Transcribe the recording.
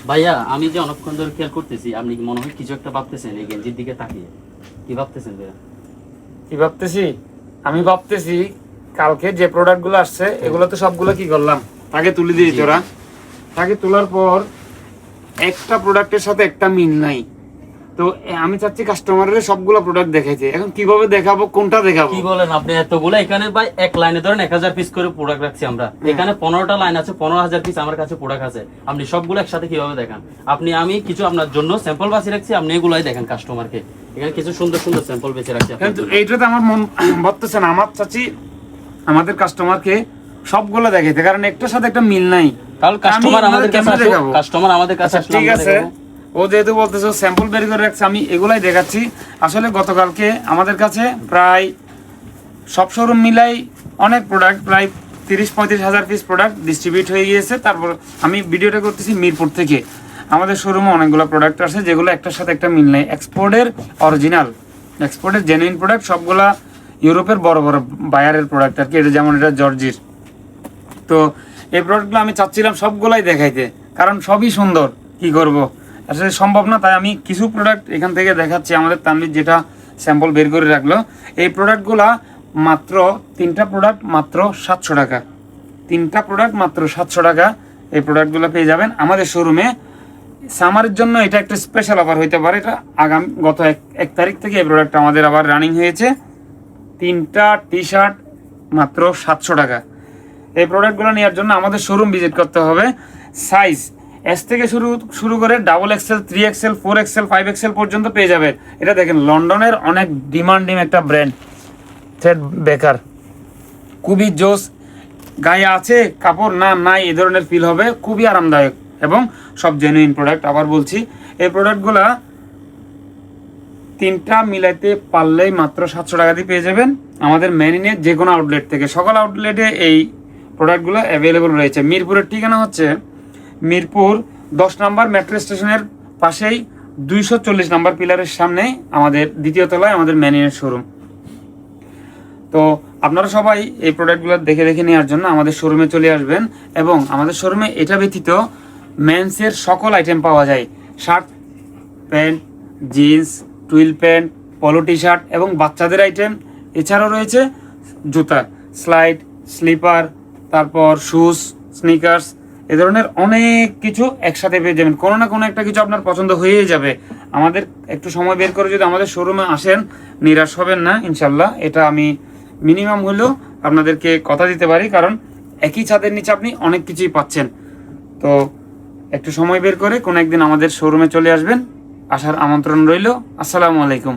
ভাইয়া আমি যে অনেকক্ষণ ধরে খেয়াল করতেছি, আপনি কি মনে হয় কিছু একটা ভাবতেছেন এই গেঞ্জির দিকে তাকিয়ে? কি ভাবতেছেন ভাইয়া? কি ভাবতেছি? আমি ভাবতেছি কালকে যে প্রোডাক্টগুলো আসছে এগুলো তো সবগুলো কি করলাম, তাকে তুলে দিয়েছি। তোরা তাকে তোলার পর একটা প্রোডাক্টের সাথে একটা মিল নাই। তো আমি চাচ্ছি কাস্টমারের সবগুলো প্রোডাক্ট দেখাইতে। এখন কিভাবে দেখাবো, কোনটা দেখাবো? কি বলেন আপনি? এতগুলো এখানে ভাই এক লাইনে ধরেন 1000 পিস করে প্রোডাক্ট রাখছি আমরা। এখানে 15টা লাইন আছে, 15000 পিস আমার কাছে প্রোডাক্ট আছে। আপনি সবগুলো একসাথে কিভাবে দেখান? আমি কিছু আপনার জন্য স্যাম্পল বাছি রাখছি, আপনি এগুলাই দেখেন কাস্টমারকে। এখানে কিছু সুন্দর সুন্দর স্যাম্পল বেছে রাখছি আপনার কিন্তু জন্য। এইটাতে আমার মন ভাবতেছে না। আমার চাচ্ছি আমাদের কাস্টমারকে সবগুলো দেখাইতে, কারণ একটার সাথে একটা মিল নাই। কারণ কাস্টমার আমাদের কাছে আসে, দেখাবো। কাস্টমার আমাদের কাছে আসলে ঠিক আমরা আছে, দেখাবো। ও যেহেতু বলতেছো স্যাম্পল বের করে রাখছে, আমি এগুলাই দেখাচ্ছি। আসলে গতকালকে আমাদের কাছে প্রায় সব শোরুম মিলাই অনেক প্রোডাক্ট, প্রায় 30-35 হাজার পিস প্রোডাক্ট ডিস্ট্রিবিউট হয়ে গিয়েছে। তারপর আমি ভিডিওটা করতেছি মিরপুর থেকে। আমাদের শোরুমে অনেকগুলো প্রোডাক্ট আছে যেগুলো একটার সাথে একটা মিল নেই। এক্সপোর্টের অরিজিনাল, এক্সপোর্টের জেনুইন প্রোডাক্ট, সবগুলা ইউরোপের বড় বড় বায়ারের প্রোডাক্ট আর কি। এটা যেমন এটা জর্জির। তো এই প্রোডাক্টগুলো আমি চাচ্ছিলাম সবগুলাই দেখাইতে, কারণ সবই সুন্দর। কি করব, আসলে সম্ভব না। তাই আমি কিছু প্রোডাক্ট এখান থেকে দেখাচ্ছি। আমাদের তানভীর যেটা স্যাম্পল বের করে রাখলো, এই প্রোডাক্টগুলা মাত্র 3টা প্রোডাক্ট মাত্র 700 টাকা। 3টা প্রোডাক্ট মাত্র 700 টাকা। এই প্রোডাক্টগুলো পেয়ে যাবেন আমাদের শোরুমে। সামারের জন্য এটা একটা স্পেশাল অফার হইতে পারে। এটা গত 1 তারিখ থেকে এই প্রোডাক্ট আমাদের আবার রানিং হয়েছে। 3টা টি শার্ট মাত্র 700 টাকা। এই প্রোডাক্টগুলো নেওয়ার জন্য আমাদের শোরুম ভিজিট করতে হবে। সাইজ এস থেকে শুরু করে XXL, 3XL, 4XL, 5XL পর্যন্ত পেয়ে যাবেন। এটা দেখেন লন্ডনের অনেক ডিমান্ডিং একটা ব্র্যান্ড থ্রেড বেকার, খুবই জোস। গায়ে আছে কাপড় না নাই এই ধরনের ফিল হবে, খুবই আরামদায়ক এবং সব জেনুইন প্রোডাক্ট। আবার বলছি, এই প্রোডাক্টগুলা 3টা মিলাইতে পারলেই মাত্র 700 টাকা দিয়ে পেয়ে যাবেন আমাদের মেরিনের যে কোনো আউটলেট থেকে। সকল আউটলেটে এই প্রোডাক্টগুলো অ্যাভেলেবল রয়েছে। মিরপুরের ঠিকানা হচ্ছে মিরপুর 10 নম্বর মেট্রো স্টেশনের পাশেই 240 নম্বর পিলারের সামনে আমাদের দ্বিতীয় তলায় আমাদের মেরিনের শোরুম। তো আপনারা সবাই এই প্রোডাক্টগুলো দেখে দেখে নেওয়ার জন্য আমাদের শোরুমে চলে আসবেন। এবং আমাদের শোরুমে এটা ব্যতীত মেন্সের সকল আইটেম পাওয়া যায়। Shirt, pant, jeans, twill pant, পলো টি শার্ট এবং বাচ্চাদের আইটেম। এছাড়াও রয়েছে জুতা, স্লাইড, স্লিপার, তারপর শুজ, স্নিকার্স, এ ধরনের অনেক কিছু একসাথে পেয়ে যাবেন। কোনো না কোনো একটা কিছু আপনার পছন্দ হয়েই যাবে। আমাদের একটু সময় বের করে যদি আমাদের শোরুমে আসেন, নিরাশ হবেন না ইনশাল্লাহ। এটা আমি মিনিমাম হলেও আপনাদেরকে কথা দিতে পারি, কারণ একই ছাদের নিচে আপনি অনেক কিছুই পাচ্ছেন। তো একটু সময় বের করে কোনো একদিন আমাদের শোরুমে চলে আসবেন, আসার আমন্ত্রণ রইল। আসসালামু আলাইকুম।